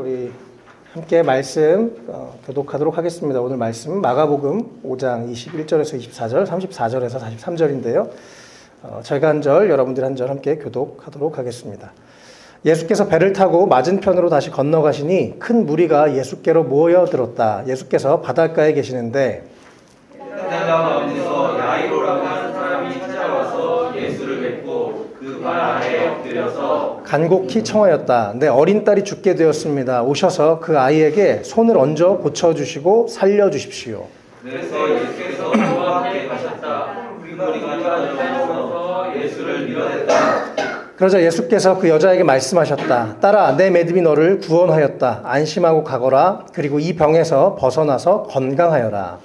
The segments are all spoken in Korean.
우리 함께 말씀 교독하도록 하겠습니다. 오늘 말씀 마가복음 5장 21절에서 24절, 34절에서 43절인데요. 제가 한 절, 여러분들이 한 절 함께 교독하도록 하겠습니다. 예수께서 배를 타고 맞은편으로 다시 건너가시니 큰 무리가 예수께로 모여들었다. 예수께서 바닷가에 계시는데 해당 가운데서 야이로라고 하는 사람이 찾아와서 예수를 뵙고 그 발 아래에 엎드려서 간곡히 청하였다. 내 어린 딸이 죽게 되었습니다. 오셔서 그 아이에게 손을 얹어 고쳐주시고 살려주십시오. 그래서 예수께서 그와 함께 가셨다. 그 무리가 따라오면서 예수를 밀어냈다. 그러자 예수께서 그 여자에게 말씀하셨다. 딸아, 내 믿음이 너를 구원하였다. 안심하고 가거라. 그리고 이 병에서 벗어나서 건강하여라.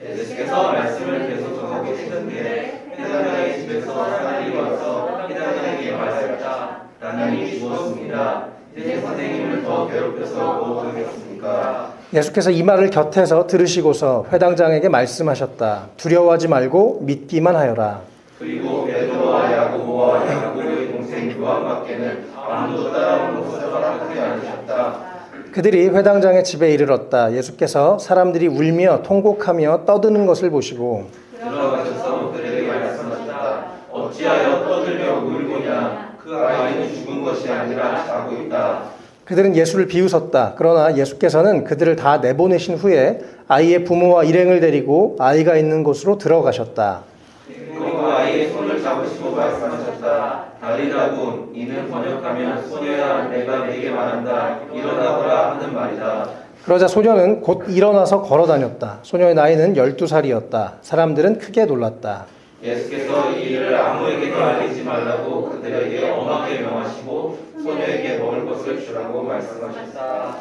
예수께서 말씀을 계속 전하고 계시는데 회당장의 집에서 사람이 와서 회당장에게 말했다. 나는 죽었습니다. 이제 선생님을 더 괴롭혀서 뭐 하겠습니까? 예수께서 이 말을 곁에서 들으시고서 회당장에게 말씀하셨다. 두려워하지 말고 믿기만 하여라. 그리고 베드로와 야고보와 야고보의 동생 요한밖에는 아무도 따라오는 것을 허락하지 않으셨다. 그들이 회당장의 집에 이르렀다. 예수께서 사람들이 울며 통곡하며 떠드는 것을 보시고 들어가셔서 그들에게 말씀하셨다. 어찌하여 떠들며 울고냐? 그 아이는 죽은 것이 아니라 자고 있다. 그들은 예수를 비웃었다. 그러나 예수께서는 그들을 다 내보내신 후에 아이의 부모와 일행을 데리고 아이가 있는 곳으로 들어가셨다. 그리고 아이의 손을 잡으시고 말씀하셨다. 달리라군, 이는 번역하면 소녀야 내가 네게 말한다. 일어나거라 하는 말이다. 그러자 소녀는 곧 일어나서 걸어다녔다. 소녀의 나이는 12살이었다. 사람들은 크게 놀랐다. 예수께서 이 일을 아무에게도 알리지 말라고 그들에게 엄하게 명하시고 소녀에게 먹을 것을 주라고 말씀하셨다.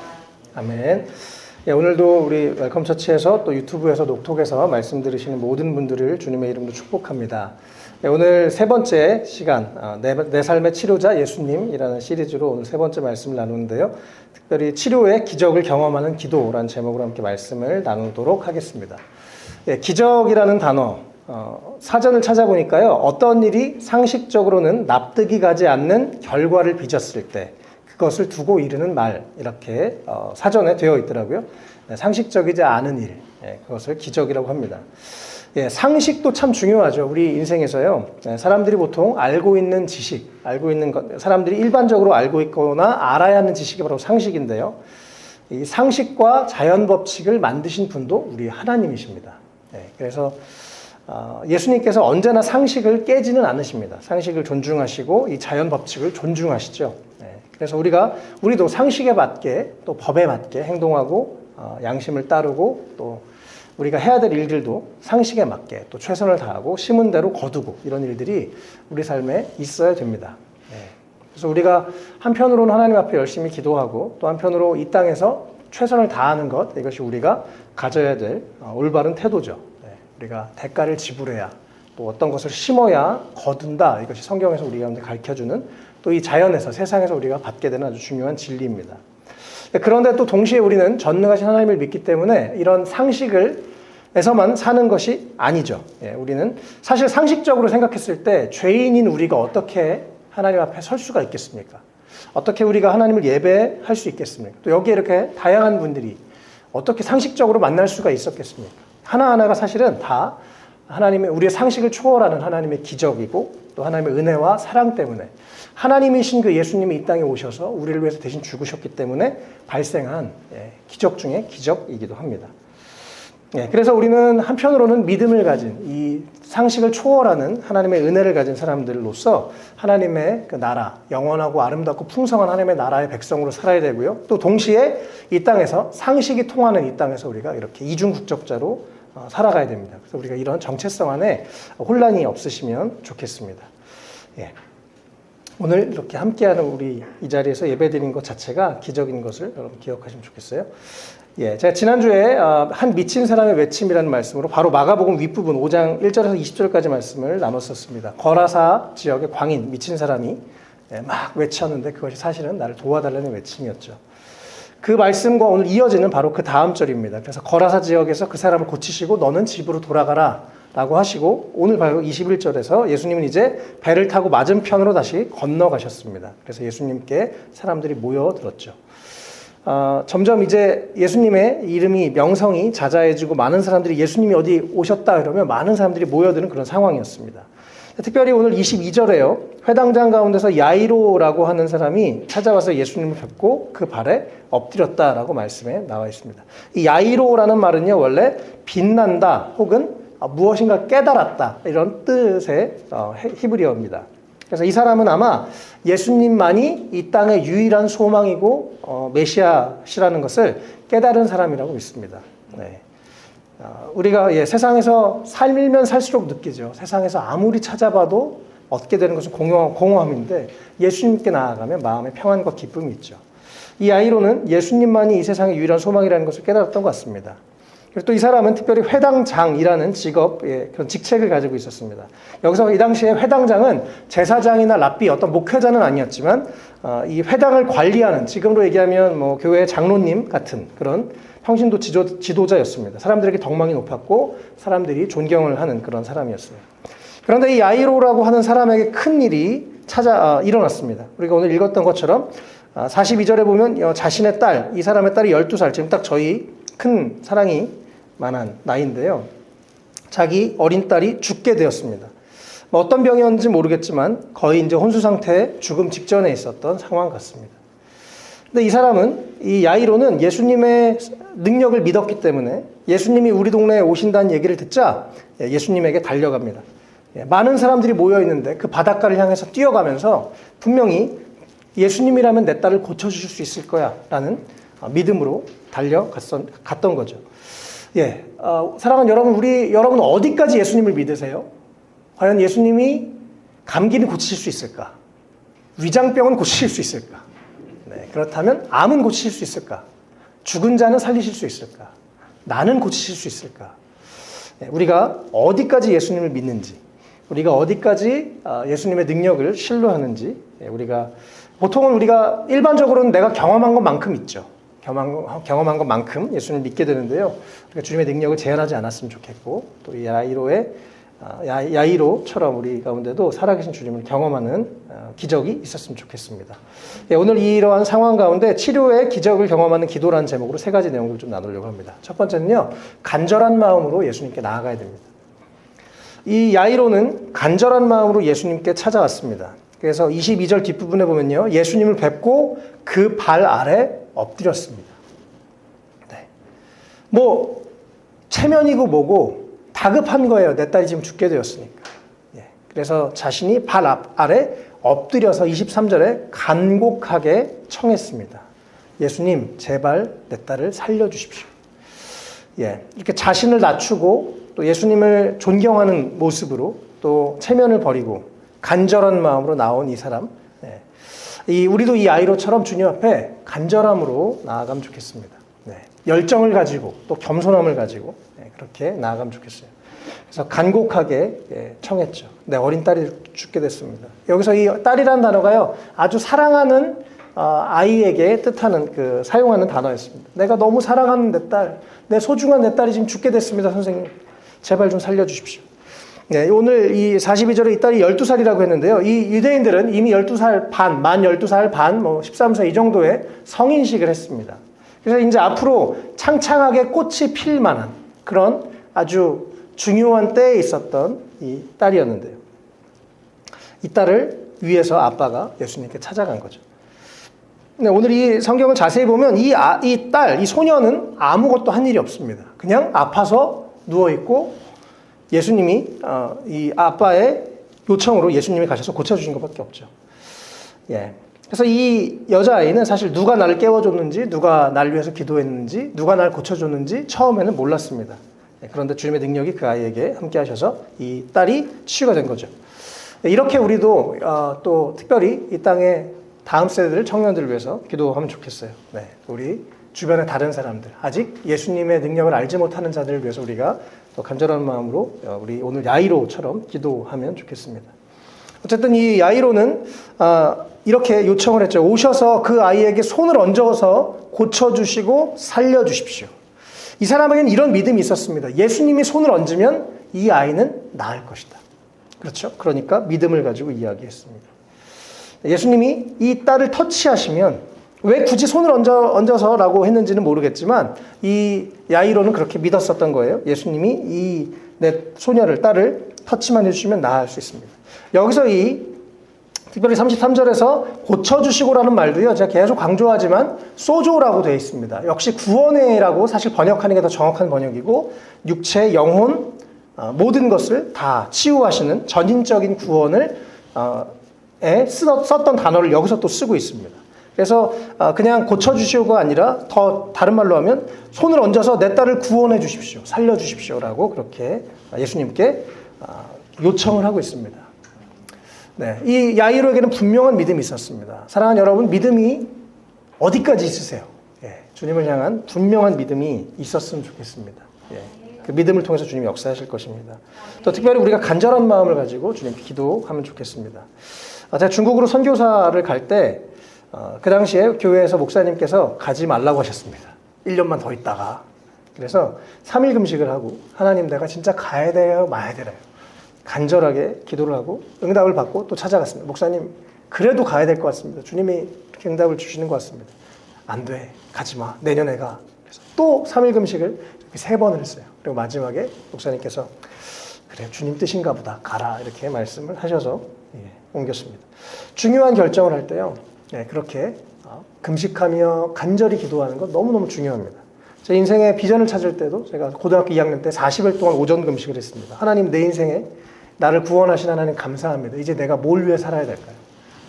아멘. 예, 오늘도 우리 웰컴 처치에서 또 유튜브에서 녹톡에서 말씀 들으시는 모든 분들을 주님의 이름으로 축복합니다. 예, 오늘 세 번째 시간 내 삶의 치료자 예수님이라는 시리즈로 오늘 세 번째 말씀을 나누는데요. 특별히 치료의 기적을 경험하는 기도라는 제목으로 함께 말씀을 나누도록 하겠습니다. 예, 기적이라는 단어 사전을 찾아보니까요. 어떤 일이 상식적으로는 납득이 가지 않는 결과를 빚었을 때 그것을 두고 이르는 말 이렇게 사전에 되어 있더라고요. 상식적이지 않은 일 그것을 기적이라고 합니다. 예, 상식도 참 중요하죠. 우리 인생에서요. 사람들이 보통 알고 있는 지식, 알고 있는 것, 사람들이 일반적으로 알고 있거나 알아야 하는 지식이 바로 상식인데요. 이 상식과 자연 법칙을 만드신 분도 우리 하나님이십니다. 그래서 예수님께서 언제나 상식을 깨지는 않으십니다. 상식을 존중하시고 이 자연 법칙을 존중하시죠. 그래서 우리도 상식에 맞게 또 법에 맞게 행동하고 양심을 따르고 또 우리가 해야 될 일들도 상식에 맞게 또 최선을 다하고 심은 대로 거두고 이런 일들이 우리 삶에 있어야 됩니다. 그래서 우리가 한편으로는 하나님 앞에 열심히 기도하고 또 한편으로 이 땅에서 최선을 다하는 것 이것이 우리가 가져야 될 올바른 태도죠. 우리가 대가를 지불해야 또 어떤 것을 심어야 거둔다. 이것이 성경에서 우리 가운데 가르쳐주는 또 이 자연에서 세상에서 우리가 받게 되는 아주 중요한 진리입니다. 그런데 또 동시에 우리는 전능하신 하나님을 믿기 때문에 이런 상식에서만 사는 것이 아니죠. 우리는 사실 상식적으로 생각했을 때 죄인인 우리가 어떻게 하나님 앞에 설 수가 있겠습니까? 어떻게 우리가 하나님을 예배할 수 있겠습니까? 또 여기에 이렇게 다양한 분들이 어떻게 상식적으로 만날 수가 있었겠습니까? 하나하나가 사실은 다 우리의 상식을 초월하는 하나님의 기적이고 또 하나님의 은혜와 사랑 때문에 하나님이신 그 예수님이 이 땅에 오셔서 우리를 위해서 대신 죽으셨기 때문에 발생한 기적 중에 기적이기도 합니다. 그래서 우리는 한편으로는 믿음을 가진 이 상식을 초월하는 하나님의 은혜를 가진 사람들로서 하나님의 그 나라, 영원하고 아름답고 풍성한 하나님의 나라의 백성으로 살아야 되고요. 또 동시에 이 땅에서 상식이 통하는 이 땅에서 우리가 이렇게 이중국적자로 살아가야 됩니다. 그래서 우리가 이런 정체성 안에 혼란이 없으시면 좋겠습니다. 오늘 이렇게 함께하는 우리 이 자리에서 예배드린 것 자체가 기적인 것을 여러분 기억하시면 좋겠어요. 제가 지난주에 한 미친 사람의 외침이라는 말씀으로 바로 마가복음 윗부분 5장 1절에서 20절까지 말씀을 나눴었습니다. 거라사 지역의 광인, 미친 사람이 막 외쳤는데 그것이 사실은 나를 도와달라는 외침이었죠. 그 말씀과 오늘 이어지는 바로 그 다음 절입니다. 그래서 거라사 지역에서 그 사람을 고치시고 너는 집으로 돌아가라 라고 하시고 오늘 바로 21절에서 예수님은 이제 배를 타고 맞은편으로 다시 건너가셨습니다. 그래서 예수님께 사람들이 모여들었죠. 점점 이제 예수님의 이름이 명성이 자자해지고 많은 사람들이 예수님이 어디 오셨다 그러면 많은 사람들이 모여드는 그런 상황이었습니다. 특별히 오늘 22절에요. 회당장 가운데서 야이로라고 하는 사람이 찾아와서 예수님을 뵙고 그 발에 엎드렸다라고 말씀에 나와 있습니다. 이 야이로라는 말은요, 원래 빛난다 혹은 무엇인가 깨달았다 이런 뜻의 히브리어입니다. 그래서 이 사람은 아마 예수님만이 이 땅의 유일한 소망이고 메시아시라는 것을 깨달은 사람이라고 믿습니다. 네. 우리가 세상에서 살면 살수록 느끼죠. 세상에서 아무리 찾아봐도 얻게 되는 것은 공허함인데 예수님께 나아가면 마음의 평안과 기쁨이 있죠. 이 아이로는 예수님만이 이 세상의 유일한 소망이라는 것을 깨달았던 것 같습니다. 그리고 또 이 사람은 특별히 회당장이라는 직업, 그런 직책을 가지고 있었습니다. 여기서 이 당시에 회당장은 제사장이나 랍비, 어떤 목회자는 아니었지만 이 회당을 관리하는, 지금으로 얘기하면 뭐 교회 장로님 같은 그런 평신도 지도자였습니다. 사람들에게 덕망이 높았고 사람들이 존경을 하는 그런 사람이었어요. 그런데 이 야이로라고 하는 사람에게 큰 일이 일어났습니다. 우리가 오늘 읽었던 것처럼 42절에 보면 자신의 딸, 이 사람의 딸이 12살, 지금 딱 저희 큰 사랑이 만한 나이인데요. 자기 어린 딸이 죽게 되었습니다. 뭐 어떤 병이었는지 모르겠지만 거의 이제 혼수 상태에 죽음 직전에 있었던 상황 같습니다. 근데 이 사람은, 이 야이로는 예수님의 능력을 믿었기 때문에 예수님이 우리 동네에 오신다는 얘기를 듣자 예수님에게 달려갑니다. 많은 사람들이 모여 있는데 그 바닷가를 향해서 뛰어가면서 분명히 예수님이라면 내 딸을 고쳐주실 수 있을 거야 라는 믿음으로 달려갔던 거죠. 사랑하는 여러분, 여러분 어디까지 예수님을 믿으세요? 과연 예수님이 감기는 고치실 수 있을까? 위장병은 고치실 수 있을까? 그렇다면 암은 고치실 수 있을까? 죽은 자는 살리실 수 있을까? 나는 고치실 수 있을까? 우리가 어디까지 예수님을 믿는지, 우리가 어디까지 예수님의 능력을 신뢰하는지, 보통은 우리가 일반적으로는 내가 경험한 것만큼 있죠. 경험한 것만큼 예수님을 믿게 되는데요. 우리가 주님의 능력을 제한하지 않았으면 좋겠고, 또 이 야이로처럼 우리 가운데도 살아계신 주님을 경험하는 기적이 있었으면 좋겠습니다. 오늘 이러한 상황 가운데 치료의 기적을 경험하는 기도라는 제목으로 세 가지 내용을 좀 나누려고 합니다. 첫 번째는요, 간절한 마음으로 예수님께 나아가야 됩니다. 이 야이로는 간절한 마음으로 예수님께 찾아왔습니다. 그래서 22절 뒷부분에 보면요, 예수님을 뵙고 그 발 아래 엎드렸습니다. 뭐 체면이고 뭐고 다급한 거예요. 내 딸이 지금 죽게 되었으니까. 그래서 자신이 발 아래 엎드려서 23절에 간곡하게 청했습니다. 예수님, 제발 내 딸을 살려주십시오. 이렇게 자신을 낮추고 또 예수님을 존경하는 모습으로 또 체면을 버리고 간절한 마음으로 나온 이 사람. 우리도 이 아이로처럼 주님 앞에 간절함으로 나아가면 좋겠습니다. 열정을 가지고 또 겸손함을 가지고 그렇게 나아가면 좋겠어요. 그래서 간곡하게 청했죠. 내 어린 딸이 죽게 됐습니다. 여기서 이 딸이라는 단어가요, 아주 사랑하는 아이에게 뜻하는 사용하는 단어였습니다. 내가 너무 사랑하는 내 딸, 내 소중한 내 딸이 지금 죽게 됐습니다. 선생님, 제발 좀 살려주십시오. 오늘 이 42절에 이 딸이 12살이라고 했는데요. 이 유대인들은 이미 12살 반, 만 12살 반, 13세 이 정도의 성인식을 했습니다. 그래서 이제 앞으로 창창하게 꽃이 필 만한 그런 아주 중요한 때에 있었던 이 딸이었는데요. 이 딸을 위해서 아빠가 예수님께 찾아간 거죠. 오늘 이 성경을 자세히 보면 이 딸, 이 소녀는 아무것도 한 일이 없습니다. 그냥 아파서 누워있고 예수님이 이 아빠의 요청으로 예수님이 가셔서 고쳐주신 것밖에 없죠. 그래서 이 여자아이는 사실 누가 나를 깨워줬는지, 누가 날 위해서 기도했는지, 누가 날 고쳐줬는지 처음에는 몰랐습니다. 그런데 주님의 능력이 그 아이에게 함께 하셔서 이 딸이 치유가 된 거죠. 이렇게 우리도 또 특별히 이 땅의 다음 세대들, 청년들을 위해서 기도하면 좋겠어요. 우리 주변의 다른 사람들, 아직 예수님의 능력을 알지 못하는 자들을 위해서 우리가 또 간절한 마음으로 우리 오늘 야이로처럼 기도하면 좋겠습니다. 어쨌든 이 야이로는 이렇게 요청을 했죠. 오셔서 그 아이에게 손을 얹어서 고쳐주시고 살려주십시오. 이 사람에게는 이런 믿음이 있었습니다. 예수님이 손을 얹으면 이 아이는 나을 것이다. 그렇죠? 그러니까 믿음을 가지고 이야기했습니다. 예수님이 이 딸을 터치하시면 왜 굳이 손을 얹어서라고 했는지는 모르겠지만 이 야이로는 그렇게 믿었었던 거예요. 예수님이 이 내 소녀를, 딸을 터치만 해주시면 나을 수 있습니다. 여기서 특별히 33절에서 고쳐주시고라는 말도요, 제가 계속 강조하지만 소조라고 되어 있습니다. 역시 구원해라고 사실 번역하는 게 더 정확한 번역이고, 육체, 영혼, 모든 것을 다 치유하시는 전인적인 구원을 썼던 단어를 여기서 또 쓰고 있습니다. 그래서 그냥 고쳐주시오가 아니라 더 다른 말로 하면 손을 얹어서 내 딸을 구원해 주십시오, 살려 주십시오라고 그렇게 예수님께 요청을 하고 있습니다. 네, 이 야이로에게는 분명한 믿음이 있었습니다. 사랑하는 여러분, 믿음이 어디까지 있으세요? 예, 주님을 향한 분명한 믿음이 있었으면 좋겠습니다. 예, 그 믿음을 통해서 주님이 역사하실 것입니다. 또 특별히 우리가 간절한 마음을 가지고 주님께 기도하면 좋겠습니다. 제가 중국으로 선교사를 갈 때 그 당시에 교회에서 목사님께서 가지 말라고 하셨습니다. 1년만 더 있다가. 그래서 3일 금식을 하고, 하나님 내가 진짜 가야 돼요, 마야 돼요? 간절하게 기도를 하고 응답을 받고 또 찾아갔습니다. 목사님, 그래도 가야 될 것 같습니다. 주님이 이렇게 응답을 주시는 것 같습니다. 안 돼, 가지 마, 내년에 가. 그래서 또 3일 금식을 이렇게 3번을 했어요. 그리고 마지막에 목사님께서 그래, 주님 뜻인가 보다, 가라, 이렇게 말씀을 하셔서 옮겼습니다. 중요한 결정을 할 때요, 그렇게 금식하며 간절히 기도하는 건 너무너무 중요합니다. 제 인생의 비전을 찾을 때도 제가 고등학교 2학년 때 40일 동안 오전 금식을 했습니다. 하나님, 내 인생에 나를 구원하신 하나님 감사합니다. 이제 내가 뭘 위해 살아야 될까요?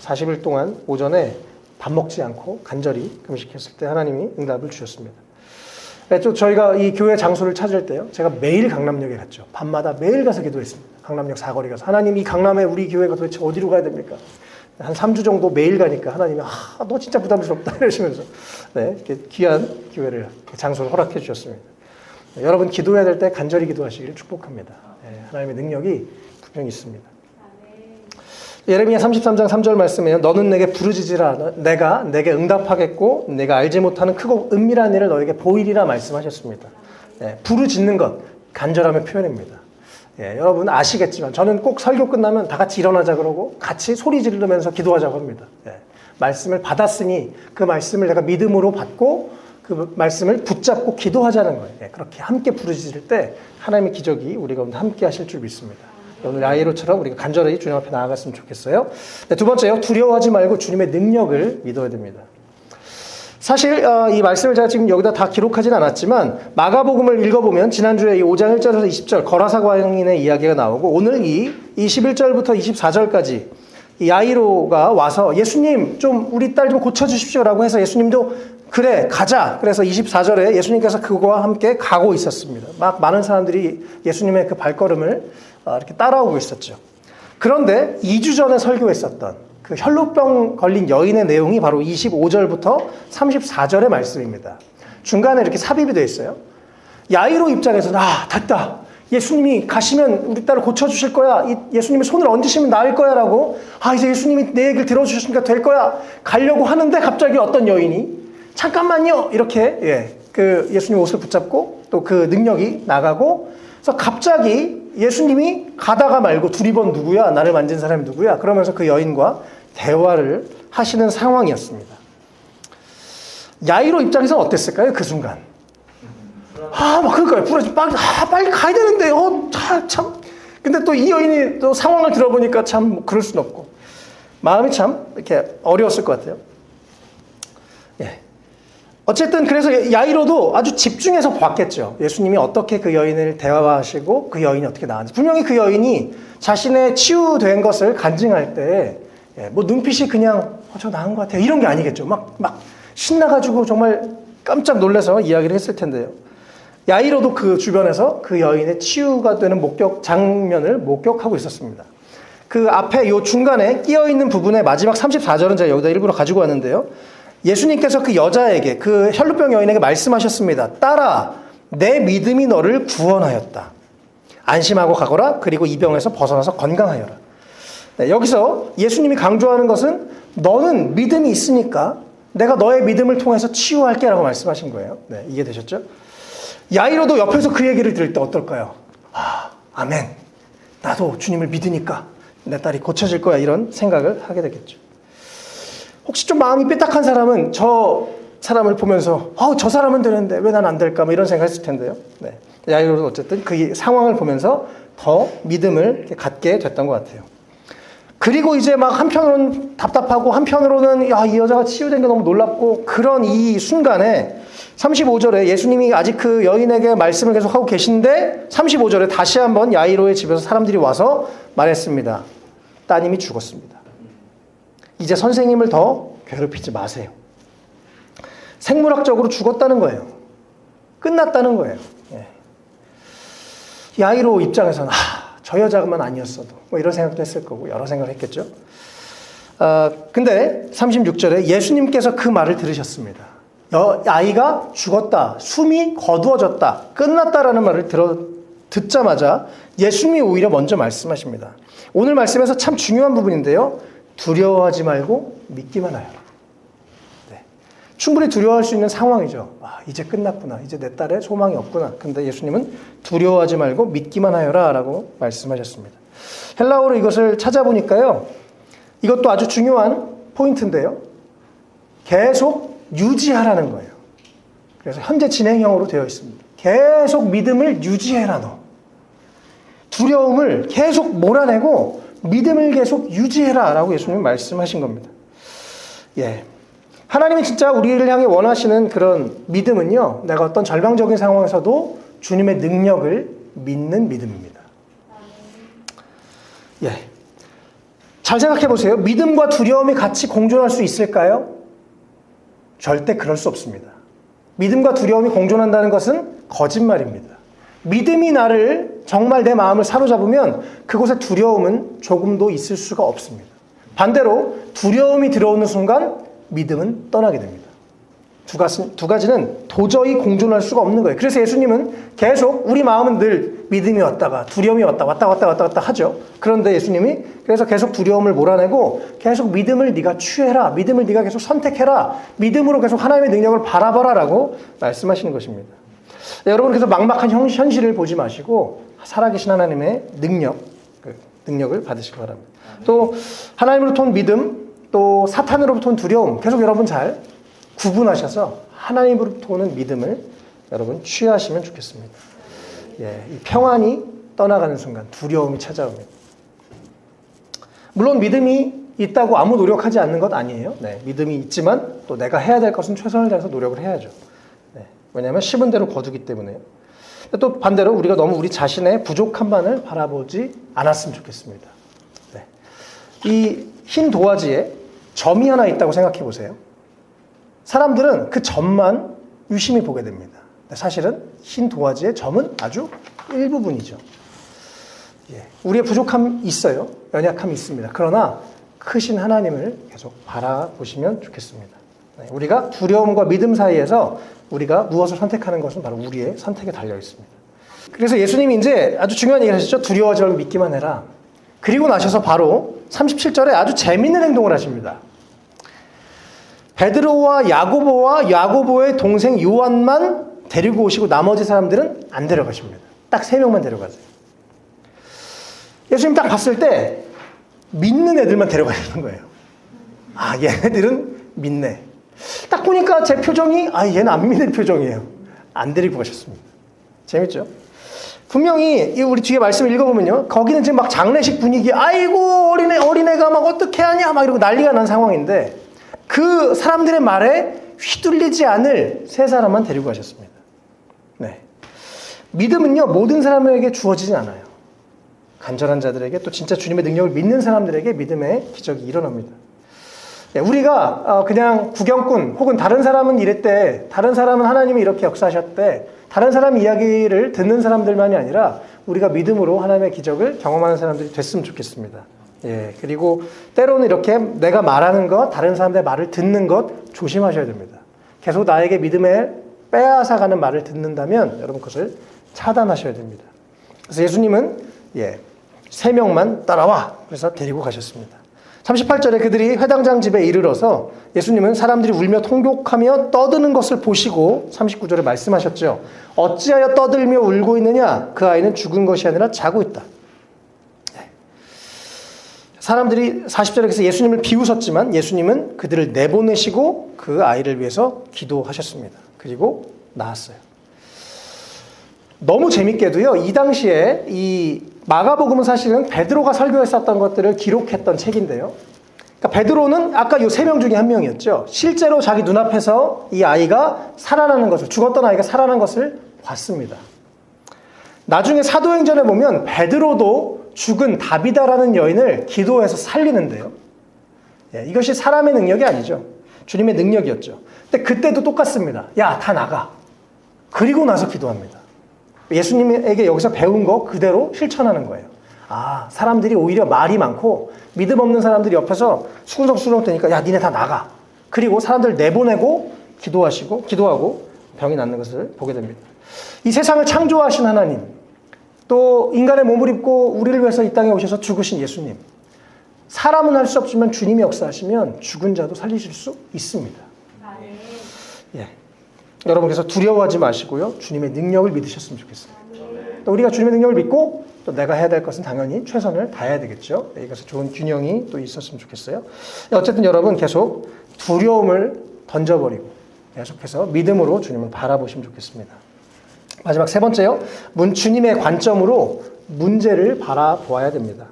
40일 동안 오전에 밥 먹지 않고 간절히 금식했을 때 하나님이 응답을 주셨습니다. 또 저희가 이 교회 장소를 찾을 때요, 제가 매일 강남역에 갔죠. 밤마다 매일 가서 기도했습니다. 강남역 사거리 가서, 하나님, 이 강남에 우리 교회가 도대체 어디로 가야 됩니까? 한 3주 정도 매일 가니까 하나님이 너 진짜 부담스럽다 이러시면서 이렇게 귀한 교회를, 장소를 허락해 주셨습니다. 여러분, 기도해야 될 때 간절히 기도하시기를 축복합니다. 하나님의 능력이 분명히 있습니다. 예레미야 33장 3절 말씀에요, 너는 내게 부르짖으라, 내가 내게 응답하겠고 내가 알지 못하는 크고 은밀한 일을 너에게 보이리라 말씀하셨습니다. 부르짖는 것, 간절함의 표현입니다. 여러분 아시겠지만 저는 꼭 설교 끝나면 다 같이 일어나자 그러고 같이 소리 지르면서 기도하자고 합니다. 말씀을 받았으니 그 말씀을 내가 믿음으로 받고 그 말씀을 붙잡고 기도하자는 거예요. 그렇게 함께 부르짖을 때 하나님의 기적이 우리 가운데 함께 하실 줄 믿습니다. 오늘 야이로처럼 우리가 간절히 주님 앞에 나아갔으면 좋겠어요. 두 번째요, 두려워하지 말고 주님의 능력을 믿어야 됩니다. 사실 이 말씀을 제가 지금 여기다 다 기록하진 않았지만 마가복음을 읽어보면 지난주에 이 5장 1절에서 20절 거라사 광인의 이야기가 나오고, 오늘 이 21절부터 24절까지 이 야이로가 와서 예수님 좀 우리 딸 좀 고쳐주십시오라고 해서 예수님도 그래 가자, 그래서 24절에 예수님께서 그거와 함께 가고 있었습니다. 막 많은 사람들이 예수님의 그 발걸음을 이렇게 따라오고 있었죠. 그런데 2주 전에 설교했었던 그 혈루병 걸린 여인의 내용이 바로 25절부터 34절의 말씀입니다. 중간에 이렇게 삽입이 되어 있어요. 야이로 입장에서는 됐다, 예수님이 가시면 우리 딸을 고쳐주실 거야, 예수님이 손을 얹으시면 나을 거야 라고, 이제 예수님이 내 얘기를 들어주셨으니까 될 거야, 가려고 하는데 갑자기 어떤 여인이 잠깐만요 이렇게 그 예수님 옷을 붙잡고 또 그 능력이 나가고, 그래서 갑자기 예수님이 가다가 말고 두리번 누구야, 나를 만진 사람이 누구야, 그러면서 그 여인과 대화를 하시는 상황이었습니다. 야이로 입장에서는 어땠을까요? 그 순간 그러니까요, 빨리 가야 되는데 참. 근데 또 이 여인이 또 상황을 들어보니까 참 그럴 순 없고 마음이 참 이렇게 어려웠을 것 같아요. 어쨌든 그래서 야이로도 아주 집중해서 봤겠죠. 예수님이 어떻게 그 여인을 대화하시고 그 여인이 어떻게 나았는지. 분명히 그 여인이 자신의 치유된 것을 간증할 때 뭐 눈빛이 그냥 저 나은 것 같아요 이런 게 아니겠죠. 막 신나가지고 정말 깜짝 놀라서 이야기를 했을 텐데요. 야이로도 그 주변에서 그 여인의 치유가 되는 장면을 목격하고 있었습니다. 그 앞에 요 중간에 끼어있는 부분의 마지막 34절은 제가 여기다 일부러 가지고 왔는데요. 예수님께서 그 여자에게, 그 혈루병 여인에게 말씀하셨습니다. 딸아, 내 믿음이 너를 구원하였다. 안심하고 가거라. 그리고 이 병에서 벗어나서 건강하여라. 여기서 예수님이 강조하는 것은 너는 믿음이 있으니까 내가 너의 믿음을 통해서 치유할게 라고 말씀하신 거예요. 이해되셨죠? 야이로도 옆에서 그 얘기를 들을 때 어떨까요? 아멘. 나도 주님을 믿으니까 내 딸이 고쳐질 거야, 이런 생각을 하게 되겠죠. 혹시 좀 마음이 삐딱한 사람은 저 사람을 보면서 저 사람은 되는데 왜 난 안 될까 뭐 이런 생각했을 텐데요. 네. 야이로는 어쨌든 그 상황을 보면서 더 믿음을 갖게 됐던 것 같아요. 그리고 이제 막 한편으로는 답답하고 한편으로는 이 여자가 치유된 게 너무 놀랍고 그런 이 순간에 35절에 예수님이 아직 그 여인에게 말씀을 계속 하고 계신데 35절에 다시 한번 야이로의 집에서 사람들이 와서 말했습니다. 따님이 죽었습니다. 이제 선생님을 더 괴롭히지 마세요. 생물학적으로 죽었다는 거예요. 끝났다는 거예요. 예. 야이로 입장에서는 저 여자만 아니었어도 뭐 이런 생각도 했을 거고 여러 생각을 했겠죠. 근데 36절에 예수님께서 그 말을 들으셨습니다. 아이가 죽었다, 숨이 거두어졌다, 끝났다라는 말을 듣자마자 예수님이 오히려 먼저 말씀하십니다. 오늘 말씀에서 참 중요한 부분인데요. 두려워하지 말고 믿기만 하여라. 네. 충분히 두려워할 수 있는 상황이죠. 이제 끝났구나. 이제 내 딸의 소망이 없구나. 근데 예수님은 두려워하지 말고 믿기만 하여라 라고 말씀하셨습니다. 헬라어로 이것을 찾아보니까요. 이것도 아주 중요한 포인트인데요. 계속 유지하라는 거예요. 그래서 현재 진행형으로 되어 있습니다. 계속 믿음을 유지해라 너. 두려움을 계속 몰아내고 믿음을 계속 유지해라 라고 예수님이 말씀하신 겁니다. 예. 하나님이 진짜 우리를 향해 원하시는 그런 믿음은요, 내가 어떤 절망적인 상황에서도 주님의 능력을 믿는 믿음입니다. 예. 잘 생각해 보세요. 믿음과 두려움이 같이 공존할 수 있을까요? 절대 그럴 수 없습니다. 믿음과 두려움이 공존한다는 것은 거짓말입니다. 믿음이 나를 정말 내 마음을 사로잡으면 그곳에 두려움은 조금도 있을 수가 없습니다. 반대로 두려움이 들어오는 순간 믿음은 떠나게 됩니다. 두 가지는 도저히 공존할 수가 없는 거예요. 그래서 예수님은 계속 우리 마음은 늘 믿음이 왔다가 두려움이 왔다 하죠. 그런데 예수님이 그래서 계속 두려움을 몰아내고 계속 믿음을 네가 취해라. 믿음을 네가 계속 선택해라. 믿음으로 계속 하나님의 능력을 바라봐라라고 말씀하시는 것입니다. 여러분 그래서 막막한 현실을 보지 마시고 살아계신 하나님의 능력을 받으시기 바랍니다. 또 하나님으로부터 온 믿음, 또 사탄으로부터 온 두려움 계속 여러분 잘 구분하셔서 하나님으로부터 오는 믿음을 여러분 취하시면 좋겠습니다. 예, 이 평안이 떠나가는 순간 두려움이 찾아옵니다. 물론 믿음이 있다고 아무 노력하지 않는 것 아니에요. 네, 믿음이 있지만 또 내가 해야 될 것은 최선을 다해서 노력을 해야죠. 네, 왜냐하면 씹은 대로 거두기 때문에요. 또 반대로 우리가 너무 우리 자신의 부족함만을 바라보지 않았으면 좋겠습니다. 네. 이 흰 도화지에 점이 하나 있다고 생각해 보세요. 사람들은 그 점만 유심히 보게 됩니다. 사실은 흰 도화지의 점은 아주 일부분이죠. 예. 우리의 부족함이 있어요. 연약함이 있습니다. 그러나 크신 하나님을 계속 바라보시면 좋겠습니다. 네. 우리가 두려움과 믿음 사이에서 우리가 무엇을 선택하는 것은 바로 우리의 선택에 달려 있습니다. 그래서 예수님이 이제 아주 중요한 얘기를 하셨죠. 두려워하지 말고 믿기만 해라. 그리고 나셔서 바로 37절에 아주 재미있는 행동을 하십니다. 베드로와 야고보의 동생 요한만 데리고 오시고 나머지 사람들은 안 데려가십니다. 딱 3명만 데려가세요. 예수님 딱 봤을 때 믿는 애들만 데려가시는 거예요. 얘네들은 믿네. 딱 보니까 제 표정이 얘는 안 믿는 표정이에요. 안 데리고 가셨습니다. 재밌죠? 분명히 우리 뒤에 말씀을 읽어보면요. 거기는 지금 막 장례식 분위기, 아이고 어린애가 막 어떻게 하냐 막 이러고 난리가 난 상황인데 그 사람들의 말에 휘둘리지 않을 3사람만 데리고 가셨습니다. 네. 믿음은요 모든 사람에게 주어지진 않아요. 간절한 자들에게 또 진짜 주님의 능력을 믿는 사람들에게 믿음의 기적이 일어납니다. 네, 우리가 그냥 구경꾼 혹은 다른 사람은 이랬대, 다른 사람은 하나님이 이렇게 역사하셨대, 다른 사람 이야기를 듣는 사람들만이 아니라 우리가 믿음으로 하나님의 기적을 경험하는 사람들이 됐으면 좋겠습니다. 예, 그리고 때로는 이렇게 내가 말하는 것, 다른 사람들의 말을 듣는 것 조심하셔야 됩니다. 계속 나에게 믿음에 빼앗아가는 말을 듣는다면 여러분 그것을 차단하셔야 됩니다. 그래서 예수님은 3명만 따라와 그래서 데리고 가셨습니다. 38절에 그들이 회당장 집에 이르러서 예수님은 사람들이 울며 통곡하며 떠드는 것을 보시고 39절에 말씀하셨죠. 어찌하여 떠들며 울고 있느냐? 그 아이는 죽은 것이 아니라 자고 있다. 사람들이 40절에 예수님을 비웃었지만 예수님은 그들을 내보내시고 그 아이를 위해서 기도하셨습니다. 그리고 나았어요. 너무 재밌게도요, 이 당시에 이 마가복음은 사실은 베드로가 설교했었던 것들을 기록했던 책인데요. 그러니까 베드로는 아까 이 3명 중에 한 명이었죠. 실제로 자기 눈앞에서 이 아이가 살아나는 것을, 죽었던 아이가 살아난 것을 봤습니다. 나중에 사도행전에 보면 베드로도 죽은 다비다라는 여인을 기도해서 살리는데요. 이것이 사람의 능력이 아니죠. 주님의 능력이었죠. 근데 그때도 똑같습니다. 야, 다 나가. 그리고 나서 기도합니다. 예수님에게 여기서 배운 거 그대로 실천하는 거예요. 아, 사람들이 오히려 말이 많고 믿음 없는 사람들이 옆에서 수근덕수근덕 되니까 야, 니네 다 나가. 그리고 사람들 내보내고 기도하고 병이 낫는 것을 보게 됩니다. 이 세상을 창조하신 하나님, 또 인간의 몸을 입고 우리를 위해서 이 땅에 오셔서 죽으신 예수님, 사람은 할 수 없지만 주님이 역사하시면 죽은 자도 살리실 수 있습니다. 예. 여러분께서 두려워하지 마시고요, 주님의 능력을 믿으셨으면 좋겠어요. 또 우리가 주님의 능력을 믿고 또 내가 해야 될 것은 당연히 최선을 다해야 되겠죠. 이것에 좋은 균형이 또 있었으면 좋겠어요. 어쨌든 여러분 계속 두려움을 던져버리고 계속해서 믿음으로 주님을 바라보시면 좋겠습니다. 마지막 3번째요. 주님의 관점으로 문제를 바라보아야 됩니다.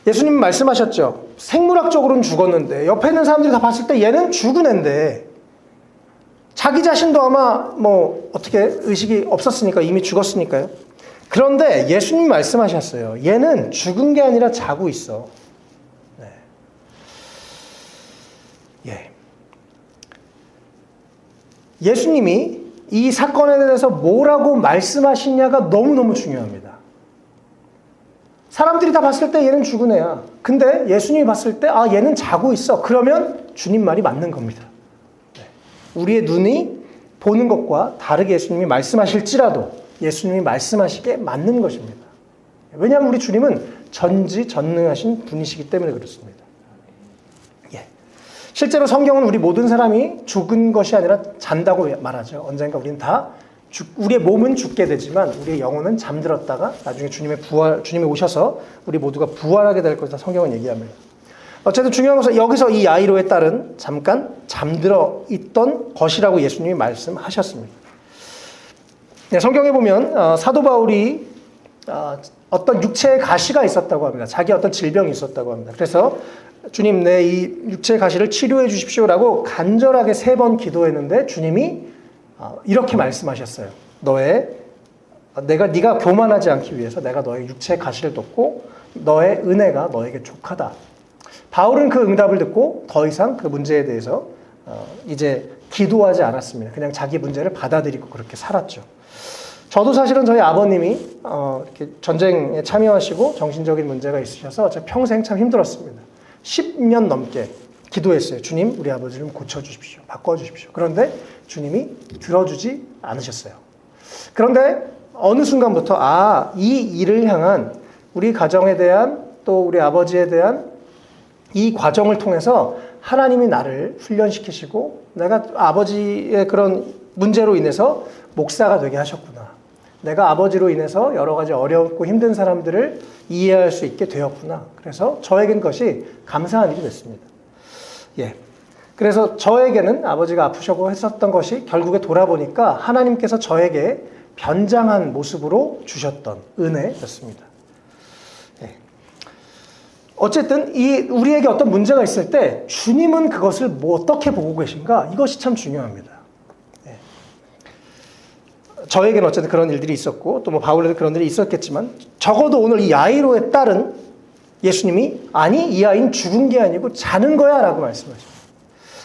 예수님 말씀하셨죠. 생물학적으로는 죽었는데 옆에 있는 사람들이 다 봤을 때 얘는 죽은 애인데 자기 자신도 아마 어떻게 의식이 없었으니까 이미 죽었으니까요. 그런데 예수님이 말씀하셨어요. 얘는 죽은 게 아니라 자고 있어. 네. 예. 예수님이 이 사건에 대해서 뭐라고 말씀하시냐가 너무너무 중요합니다. 사람들이 다 봤을 때 얘는 죽은 애야. 근데 예수님이 봤을 때 얘는 자고 있어. 그러면 주님 말이 맞는 겁니다. 우리의 눈이 보는 것과 다르게 예수님이 말씀하실지라도 예수님이 말씀하시기에 맞는 것입니다. 왜냐하면 우리 주님은 전지전능하신 분이시기 때문에 그렇습니다. 예. 실제로 성경은 우리 모든 사람이 죽은 것이 아니라 잔다고 말하죠. 언젠가 우리는 다 우리의 몸은 죽게 되지만 우리의 영혼은 잠들었다가 나중에 주님이 오셔서 우리 모두가 부활하게 될 것이다. 성경은 얘기합니다. 어쨌든 중요한 것은 여기서 이 야이로의 딸은 잠깐 잠들어 있던 것이라고 예수님이 말씀하셨습니다. 네, 성경에 보면 사도 바울이 어떤 육체의 가시가 있었다고 합니다. 자기 어떤 질병이 있었다고 합니다. 그래서 주님, 내 이 육체의 가시를 치료해 주십시오라고 간절하게 3번 기도했는데 주님이 이렇게 말씀하셨어요. 네가 교만하지 않기 위해서 내가 너의 육체의 가시를 돕고 너의 은혜가 너에게 족하다. 바울은 그 응답을 듣고 더 이상 그 문제에 대해서 이제 기도하지 않았습니다. 그냥 자기 문제를 받아들이고 그렇게 살았죠. 저도 사실은 저희 아버님이 이렇게 전쟁에 참여하시고 정신적인 문제가 있으셔서 제가 평생 참 힘들었습니다. 10년 넘게 기도했어요. 주님, 우리 아버지 좀 고쳐주십시오. 바꿔주십시오. 그런데 주님이 들어주지 않으셨어요. 그런데 어느 순간부터 이 일을 향한 우리 가정에 대한 또 우리 아버지에 대한 이 과정을 통해서 하나님이 나를 훈련시키시고 내가 아버지의 그런 문제로 인해서 목사가 되게 하셨구나. 내가 아버지로 인해서 여러 가지 어렵고 힘든 사람들을 이해할 수 있게 되었구나. 그래서 저에겐 그것이 감사한 일이 됐습니다. 예. 그래서 저에게는 아버지가 아프셨고 했었던 것이 결국에 돌아보니까 하나님께서 저에게 변장한 모습으로 주셨던 은혜였습니다. 예. 어쨌든 우리에게 어떤 문제가 있을 때 주님은 그것을 어떻게 보고 계신가? 이것이 참 중요합니다. 예. 저에게는 어쨌든 그런 일들이 있었고 또 바울에도 그런 일이 있었겠지만 적어도 오늘 이 야이로의 딸은 예수님이 이 아이는 죽은 게 아니고 자는 거야 라고 말씀하십니다.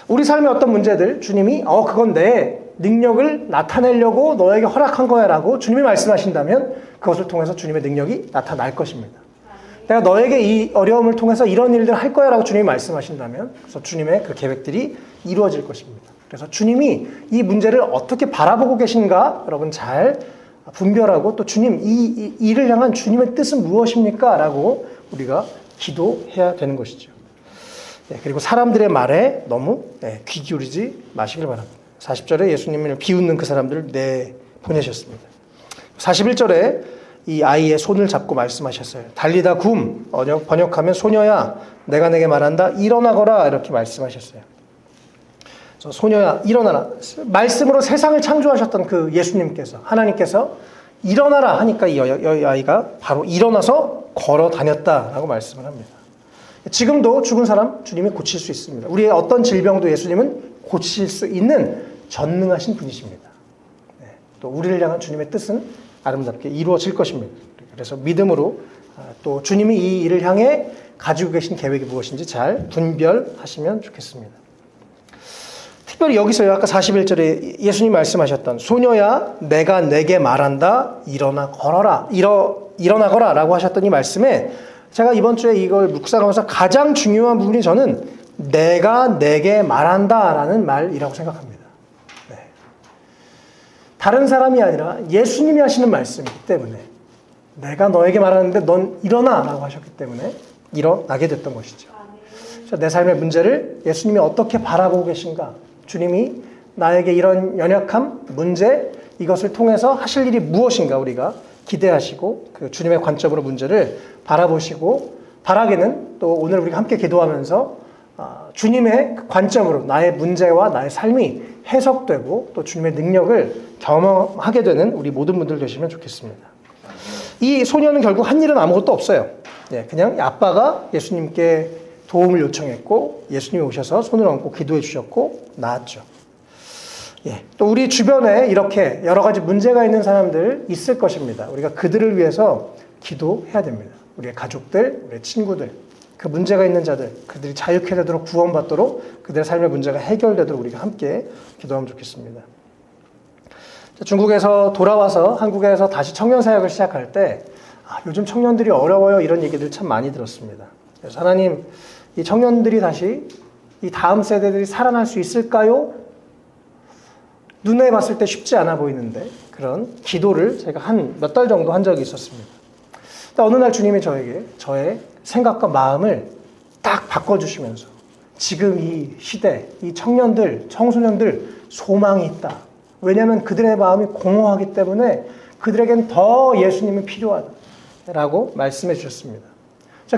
우리 삶의 어떤 문제들 주님이 그건 내 능력을 나타내려고 너에게 허락한 거야 라고 주님이 말씀하신다면 그것을 통해서 주님의 능력이 나타날 것입니다. 내가 너에게 이 어려움을 통해서 이런 일들을 할 거야 라고 주님이 말씀하신다면 그래서 주님의 그 계획들이 이루어질 것입니다. 그래서 주님이 이 문제를 어떻게 바라보고 계신가 여러분 잘 분별하고 또 주님 이 일을 향한 주님의 뜻은 무엇입니까? 라고 우리가 기도해야 되는 것이죠. 그리고 사람들의 말에 너무 귀 기울이지 마시길 바랍니다. 40절에 예수님을 비웃는 그 사람들을 내보내셨습니다. 41절에 이 아이의 손을 잡고 말씀하셨어요. 달리다 굼, 번역하면 소녀야 내가 내게 말한다 일어나거라 이렇게 말씀하셨어요. 소녀야 일어나라. 말씀으로 세상을 창조하셨던 그 예수님께서 하나님께서 일어나라 하니까 이 아이가 바로 일어나서 걸어 다녔다라고 말씀을 합니다. 지금도 죽은 사람 주님이 고칠 수 있습니다. 우리의 어떤 질병도 예수님은 고칠 수 있는 전능하신 분이십니다. 또 우리를 향한 주님의 뜻은 아름답게 이루어질 것입니다. 그래서 믿음으로 또 주님이 이 일을 향해 가지고 계신 계획이 무엇인지 잘 분별하시면 좋겠습니다. 특별히 여기서요, 아까 41절에 예수님 말씀하셨던 소녀야 내가 내게 말한다 일어나 걸어라 일어나거라 라고 하셨던 이 말씀에 제가 이번 주에 이걸 묵상하면서 가장 중요한 부분이 저는 내가 내게 말한다 라는 말이라고 생각합니다. 네. 다른 사람이 아니라 예수님이 하시는 말씀이기 때문에 내가 너에게 말하는데 넌 일어나 라고 하셨기 때문에 일어나게 됐던 것이죠. 내 삶의 문제를 예수님이 어떻게 바라보고 계신가, 주님이 나에게 이런 연약함, 문제 이것을 통해서 하실 일이 무엇인가 우리가 기대하시고 그 주님의 관점으로 문제를 바라보시고 바라기는 또 오늘 우리가 함께 기도하면서 주님의 관점으로 나의 문제와 나의 삶이 해석되고 또 주님의 능력을 경험하게 되는 우리 모든 분들 되시면 좋겠습니다. 이 소녀는 결국 한 일은 아무것도 없어요. 그냥 아빠가 예수님께 도움을 요청했고 예수님이 오셔서 손을 얹고 기도해 주셨고 나았죠. 또 우리 주변에 이렇게 여러 가지 문제가 있는 사람들 있을 것입니다. 우리가 그들을 위해서 기도해야 됩니다. 우리의 가족들, 우리의 친구들, 그 문제가 있는 자들, 그들이 자유케 되도록 구원받도록 그들의 삶의 문제가 해결되도록 우리가 함께 기도하면 좋겠습니다. 중국에서 돌아와서 한국에서 다시 청년 사역을 시작할 때 요즘 청년들이 어려워요 이런 얘기들 참 많이 들었습니다. 그래서 하나님, 이 청년들이 다시 이 다음 세대들이 살아날 수 있을까요? 눈에 봤을 때 쉽지 않아 보이는데 그런 기도를 제가 한 몇 달 정도 한 적이 있었습니다. 어느 날 주님이 저에게 저의 생각과 마음을 딱 바꿔주시면서 지금 이 시대, 이 청년들, 청소년들 소망이 있다. 왜냐하면 그들의 마음이 공허하기 때문에 그들에겐 더 예수님이 필요하다라고 말씀해 주셨습니다.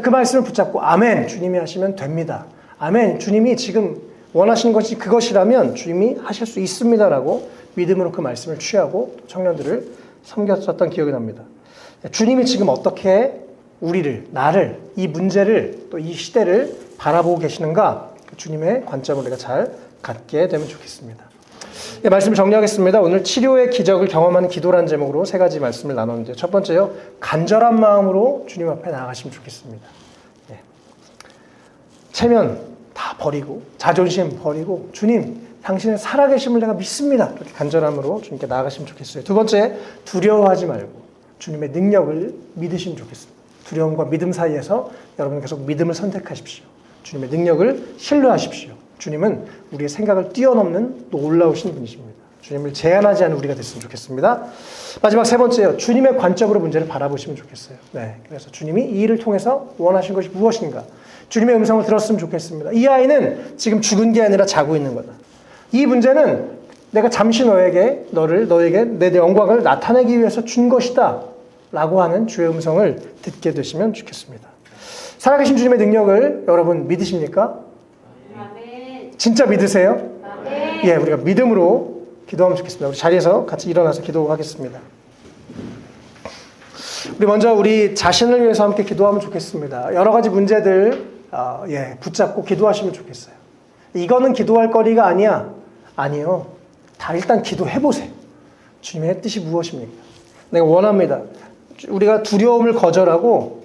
그 말씀을 붙잡고 아멘, 주님이 하시면 됩니다. 아멘, 주님이 지금 원하시는 것이 그것이라면 주님이 하실 수 있습니다라고 믿음으로 그 말씀을 취하고 청년들을 섬겼었던 기억이 납니다. 주님이 지금 어떻게 우리를, 나를, 이 문제를 또 이 시대를 바라보고 계시는가 주님의 관점을 우리가 잘 갖게 되면 좋겠습니다. 말씀을 정리하겠습니다. 오늘 치료의 기적을 경험하는 기도라는 제목으로 세 가지 말씀을 나눴는데요. 첫 번째요, 간절한 마음으로 주님 앞에 나아가시면 좋겠습니다. 체면 다 버리고 자존심 버리고 주님, 당신의 살아계심을 내가 믿습니다. 이렇게 간절함으로 주님께 나아가시면 좋겠어요. 두 번째, 두려워하지 말고 주님의 능력을 믿으시면 좋겠습니다. 두려움과 믿음 사이에서 여러분 계속 믿음을 선택하십시오. 주님의 능력을 신뢰하십시오. 주님은 우리의 생각을 뛰어넘는 놀라우신 분이십니다. 주님을 제한하지 않은 우리가 됐으면 좋겠습니다. 마지막 세 번째요. 주님의 관점으로 문제를 바라보시면 좋겠어요. 그래서 주님이 이 일을 통해서 원하신 것이 무엇인가? 주님의 음성을 들었으면 좋겠습니다. 이 아이는 지금 죽은 게 아니라 자고 있는 거다. 이 문제는 내가 잠시 너에게 내 영광을 나타내기 위해서 준 것이다 라고 하는 주의 음성을 듣게 되시면 좋겠습니다. 살아계신 주님의 능력을 여러분 믿으십니까? 아멘. 진짜 믿으세요? 아멘. 우리가 믿음으로 기도하면 좋겠습니다. 우리 자리에서 같이 일어나서 기도하겠습니다. 우리 먼저 우리 자신을 위해서 함께 기도하면 좋겠습니다. 여러 가지 문제들 붙잡고 기도하시면 좋겠어요. 이거는 기도할 거리가 아니야. 아니요. 다 일단 기도해보세요. 주님의 뜻이 무엇입니까? 내가 원합니다. 우리가 두려움을 거절하고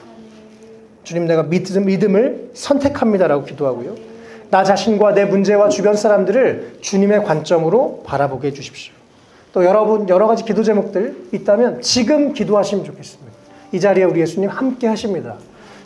주님, 내가 믿음을 선택합니다라고 기도하고요. 나 자신과 내 문제와 주변 사람들을 주님의 관점으로 바라보게 해주십시오. 또 여러분 여러 가지 기도 제목들 있다면 지금 기도하시면 좋겠습니다. 이 자리에 우리 예수님 함께 하십니다.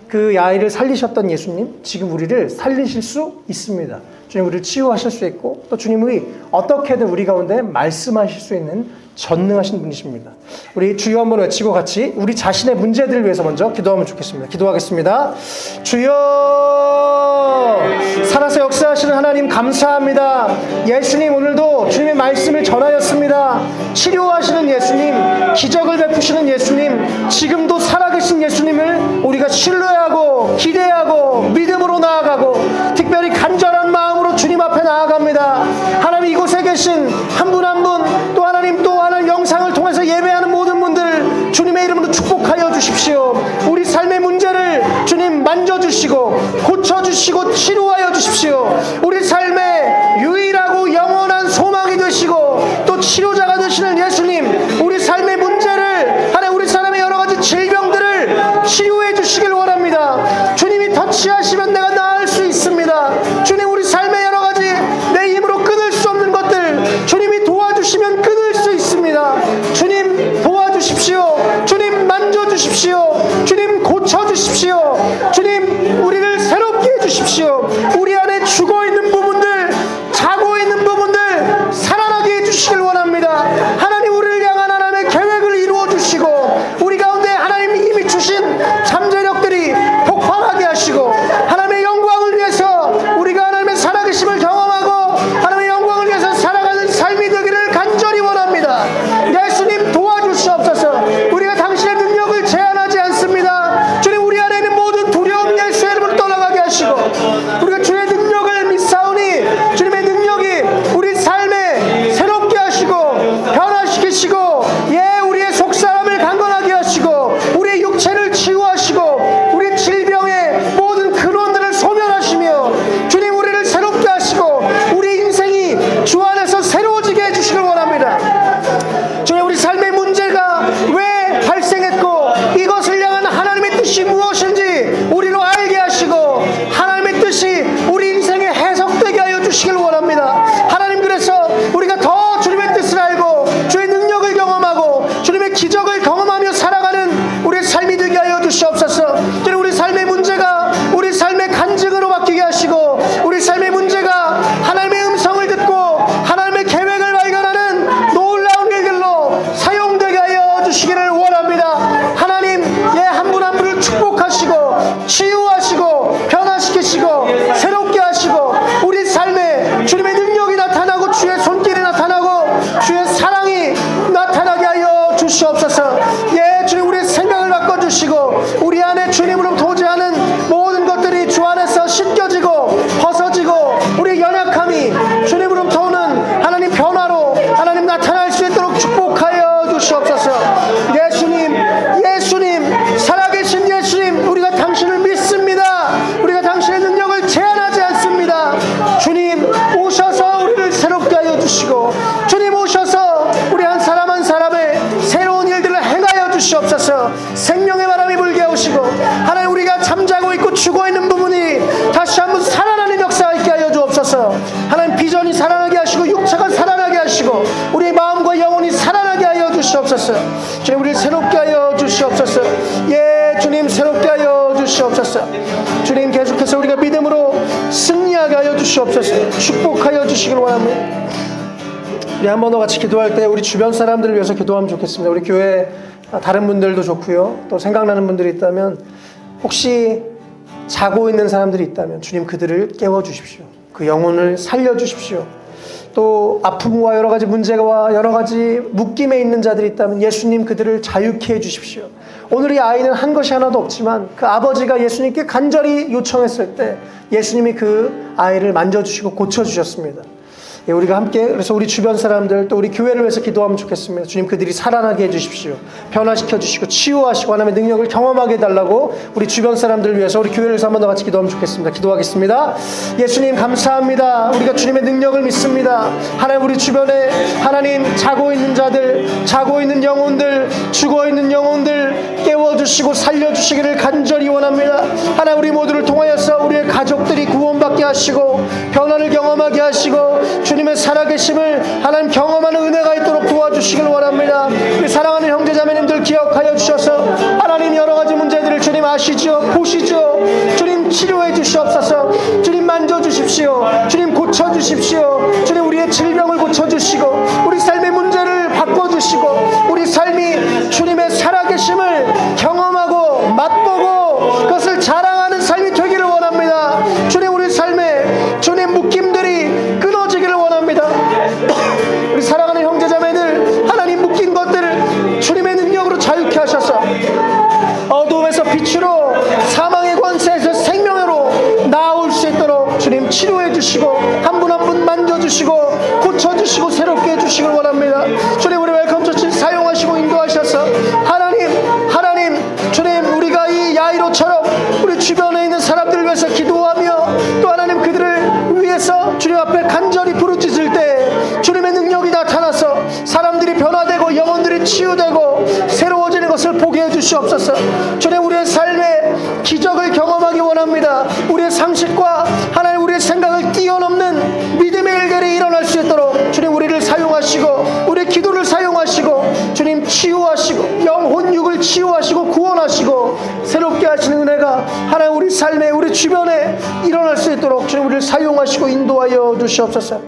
그 아이를 살리셨던 예수님, 지금 우리를 살리실 수 있습니다. 주님 우리를 치유하실 수 있고 또 주님이 어떻게든 우리 가운데 말씀하실 수 있는 전능하신 분이십니다. 우리 주여 한번 외치고 같이 우리 자신의 문제들을 위해서 먼저 기도하면 좋겠습니다. 기도하겠습니다. 주여, 살아서 역사하시는 하나님 감사합니다. 예수님 오늘도 주님의 말씀을 전하였습니다. 치료하시는 예수님, 기적을 베푸시는 예수님, 지금도 살아계신 예수님을 우리가 신뢰하고 기대하고 믿음으로 나아가고 특별히 간절한 마음으로 주님 앞에 나아갑니다. 하나님, 이곳에 계신 한 분 한 분, 또 하나님 영상을 통해서 예배하는 모든 분들 주님의 이름으로 축복하여 주십시오. 우리 삶의 문제를 주님 만져주시고 고쳐주시고 치료하여 주십시오. 우리 삶의 유일하고 영원한 소망이 되시고 또 치료자가 되시는 예수님, 우리 삶의 문제를, 하나님 우리 사람의 여러 가지 질병들을 치료해 주시길 원합니다. 주님이 터치하시면 내가 나을 수 있습니다. 주님, 우리 삶의 여러 가지 내 힘으로 끊을 수 없는 것들 주님이 도와주시면 끊을 수 있습니다. 주님 도와주십시오. 주님 만져주십시오. 주님 고쳐주십시오. 주님 우리를 새롭게 해주십시오. 우리 안에 죽어있는 부분들, 자고 있는 부분들 살아나게 해주시길 원합니다. 하나님, 우리를 향한 하나님의 계획을 이루어 주시고 우리 가운데 하나님이 이미 주신 잠재력들이 폭발하게 하시고 하나님의 영광을 위해서 우리가 하나님의 살아계심을 경험하고 하나님의 영광을 위해서 살아가는 삶이 되기를 간절히 원합니다. 예수님 도와주시옵소서. 우리가 당신의 능력을 제한하지 않습니다. 주님, 우리 안에 있는 모든 두려움 예수의 이름으로 떠나가게 하시고 우리가 주의 능력을 믿사오니 주님의 능력이 우리 삶에 새롭게 하시고 변화시키시고 우리의 속사람을 강건하게 하시고 우리의 육체를 치유하시고 우리 질병의 모든 근원들을 소멸하시며 주님 우리를 새롭게 하시고 우리 인생이 주 안에서 새로워지게 해주시길 원합니다. 주님, 우리 삶의 문제가 왜 발생했고 이것을 향한 하나님의 뜻이 무엇인지 우리로 알게 하시고 하나님의 뜻이 우리 인생에 해석되게 하여 주시길 원합니다. 하나님, 그래서 우리가 더 주님의 뜻을 알고 주의 능력을 경험하고 주님의 기적을 경험하며 살아가는 우리의 삶이 되게 하여 주시옵소서. 주님, 우리 삶의 문제가 우리 삶의 간증으로 바뀌게 하시고 우리 삶의 문제가 하나님의 음성을 듣고 하나님의 계획을 발견하는 놀라운 일들로 사용되게 하여 주시기를 원합니다. 하나님, 한 분 한 분을 축복하시고 치유하시고 변화시키시고 새롭게 하시고 우리 삶에 주님의 능력이 나타나고 주의 손길이 나타나고 주의 사랑이 나타나게 하여 주시옵소서. 주님, 우리의 생각을 바꿔주시고 우리 안에 주님으로 도제하는 모든 것들이 주 안에서 씻겨지고 벗어지고 우리의 연약함이 주님으로부터 오는 하나님 변화로 하나님 나타날 수 있도록 축복하여 주시옵소서. 예수님 살아계신 예수님, 우리가 당신을 믿습니다. 우리가 당신의 능력을 제한하지 않습니다. 주님 오셔서 우리를 새롭게 하여 주시고 주님 오셔서 우리 한 사람 한 사람의 새로운 일들을 행하여 주시옵소서. 생명의 바람이 불게 하시고 하나님, 우리가 잠자고 있고 죽어있는 부분이 다시 한번 살아나는 역사가 있게 하여 주옵소서. 하나님, 비전이 살아나게 하시고 육체가 살아나게 하시고 우리의 마음과 영혼이 살아나게 하여 주시옵소서. 주님, 우리를 새롭게 하여 주시옵소서. 주님 새롭게 하여 주시옵소서. 주님, 계속해서 우리가 믿음으로 승리하게 하여 주시옵소서. 축복하여 주시길 원합니다. 우리 한 번 더 같이 기도할 때 우리 주변 사람들을 위해서 기도하면 좋겠습니다. 우리 교회 다른 분들도 좋고요. 또 생각나는 분들이 있다면, 혹시 자고 있는 사람들이 있다면 주님 그들을 깨워주십시오. 그 영혼을 살려주십시오. 또 아픔과 여러 가지 문제와 여러 가지 묶임에 있는 자들이 있다면 예수님 그들을 자유케 해주십시오. 오늘 이 아이는 한 것이 하나도 없지만 그 아버지가 예수님께 간절히 요청했을 때 예수님이 그 아이를 만져주시고 고쳐주셨습니다. 우리가 함께 그래서 우리 주변 사람들 또 우리 교회를 위해서 기도하면 좋겠습니다. 주님 그들이 살아나게 해주십시오. 변화시켜 주시고 치유하시고 하나님의 능력을 경험하게 해달라고 우리 주변 사람들을 위해서 우리 교회를 위해서 한 번 더 같이 기도하면 좋겠습니다. 기도하겠습니다. 예수님 감사합니다. 우리가 주님의 능력을 믿습니다. 하나님, 우리 주변에 하나님 자고 있는 자들, 자고 있는 영혼들, 죽어있는 영혼들 깨워주시고 살려주시기를 간절히 원합니다. 하나님, 우리 모두를 통하여서 우리의 가족들이 구원받게 하시고 변화를 경험하게 하시고 주님의 살아계심을 하나님 경험하는 은혜가 있도록 도와주시길 원합니다. 우리 사랑하는 형제자매님들 기억하여 주셔서 하나님 여러 가지 문제들을 주님 아시죠? 보시죠? 주님 치료해 주시옵소서. 주님 만져주십시오. 주님 고쳐주십시오. 주님 우리의 질병을 고쳐주시고 우리 삶의 문제를 바꿔주시고 우리 삶이 주님의 살아계심을 경험하고 맛보고 그것을 자랑하는 삶이 되기를 원합니다. 주님, 우리 삶에 주님 묶임들이 끊어지기를 원합니다. 우리 사랑하는 형제자매들, 하나님 묶인 것들을 주님의 주님 치료해 주시고 한 분 한 분 만져주시고 고쳐주시고 새롭게 해주시길 원합니다. 주님 우리 웰컴처치 사용하시고 인도하셔서 하나님 주님 우리가 이 야이로처럼 우리 주변에 있는 사람들을 위해서 기도하며 또 하나님 그들을 위해서 주님 앞에 간절히 부르짖을 때 주님의 능력이 나타나서 사람들이 변화되고 영혼들이 치유되고 새로워지는 것을 보게 해주시옵소서. 주님 우리의 삶에 기적을 경험하기 원합니다. 우리의 상식과 하나님 우리의 생각을 뛰어넘는 믿음의 일들이 일어날 수 있도록 주님 우리를 사용하시고 우리의 기도를 사용하시고 주님 치유하시고 영혼 육을 치유하시고 구원하시고 새롭게 하시는 은혜가 하나님 우리 삶에 우리 주변에 일어날 수 있도록 주님 우리를 사용하시고 인도하여 주시옵소서.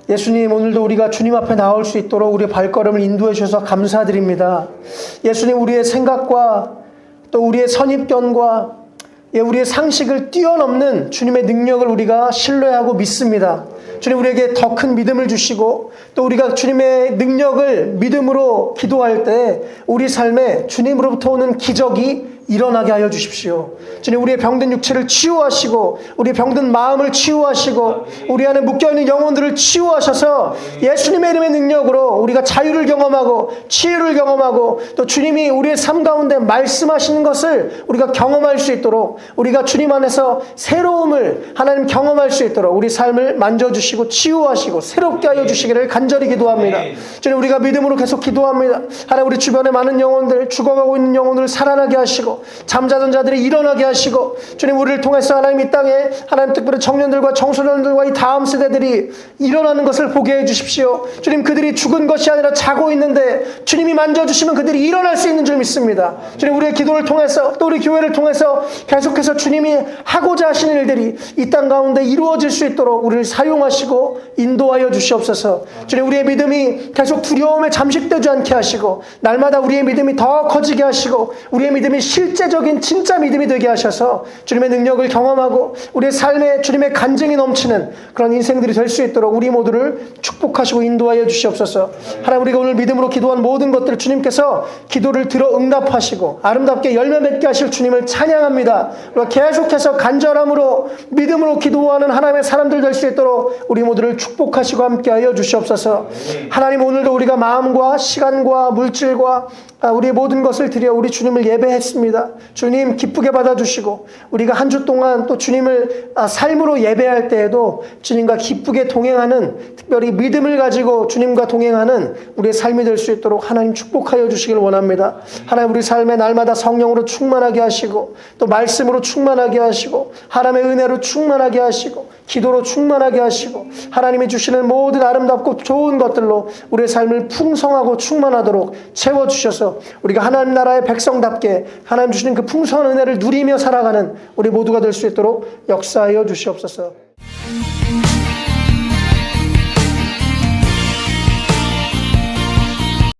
예수님 오늘도 우리가 주님 앞에 나올 수 있도록 우리의 발걸음을 인도해 주셔서 감사드립니다. 예수님 우리의 생각과 또 우리의 선입견과 우리의 상식을 뛰어넘는 주님의 능력을 우리가 신뢰하고 믿습니다. 주님 우리에게 더 큰 믿음을 주시고 또 우리가 주님의 능력을 믿음으로 기도할 때 우리 삶에 주님으로부터 오는 기적이 일어나게 하여 주십시오. 주님 우리의 병든 육체를 치유하시고 우리의 병든 마음을 치유하시고 우리 안에 묶여있는 영혼들을 치유하셔서 예수님의 이름의 능력으로 우리가 자유를 경험하고 치유를 경험하고 또 주님이 우리의 삶 가운데 말씀하시는 것을 우리가 경험할 수 있도록 우리가 주님 안에서 새로움을 하나님 경험할 수 있도록 우리 삶을 만져주시고 치유하시고 새롭게 하여 주시기를 간절히 기도합니다. 주님 우리가 믿음으로 계속 기도합니다. 하나님 우리 주변에 많은 영혼들 죽어가고 있는 영혼들을 살아나게 하시고 잠자던 자들이 일어나게 하시고 주님 우리를 통해서 하나님 이 땅에 하나님 특별히 청년들과 청소년들과 이 다음 세대들이 일어나는 것을 보게 해주십시오. 주님 그들이 죽은 것이 아니라 자고 있는데 주님이 만져주시면 그들이 일어날 수 있는 줄 믿습니다. 주님 우리의 기도를 통해서 또 우리 교회를 통해서 계속해서 주님이 하고자 하시는 일들이 이 땅 가운데 이루어질 수 있도록 우리를 사용하시고 인도하여 주시옵소서. 주님 우리의 믿음이 계속 두려움에 잠식되지 않게 하시고 날마다 우리의 믿음이 더 커지게 하시고 우리의 믿음이 실제적인 진짜 믿음이 되게 하셔서 주님의 능력을 경험하고 우리의 삶에 주님의 간증이 넘치는 그런 인생들이 될 수 있도록 우리 모두를 축복하시고 인도하여 주시옵소서. 하나님 우리가 오늘 믿음으로 기도한 모든 것들을 주님께서 기도를 들어 응답하시고 아름답게 열매 맺게 하실 주님을 찬양합니다. 우리가 계속해서 간절함으로 믿음으로 기도하는 하나님의 사람들 될 수 있도록 우리 모두를 축복하시고 함께하여 주시옵소서. 하나님 오늘도 우리가 마음과 시간과 물질과 우리의 모든 것을 드려 우리 주님을 예배했습니다. 주님 기쁘게 받아주시고 우리가 한 주 동안 또 주님을 삶으로 예배할 때에도 주님과 기쁘게 동행하는 특별히 믿음을 가지고 주님과 동행하는 우리의 삶이 될 수 있도록 하나님 축복하여 주시길 원합니다. 하나님 우리 삶에 날마다 성령으로 충만하게 하시고 또 말씀으로 충만하게 하시고 하나님의 은혜로 충만하게 하시고 기도로 충만하게 하시고 하나님이 주시는 모든 아름답고 좋은 것들로 우리의 삶을 풍성하고 충만하도록 채워주셔서 우리가 하나님 나라의 백성답게 하나님 주시는 그 풍성한 은혜를 누리며 살아가는 우리 모두가 될 수 있도록 역사하여 주시옵소서.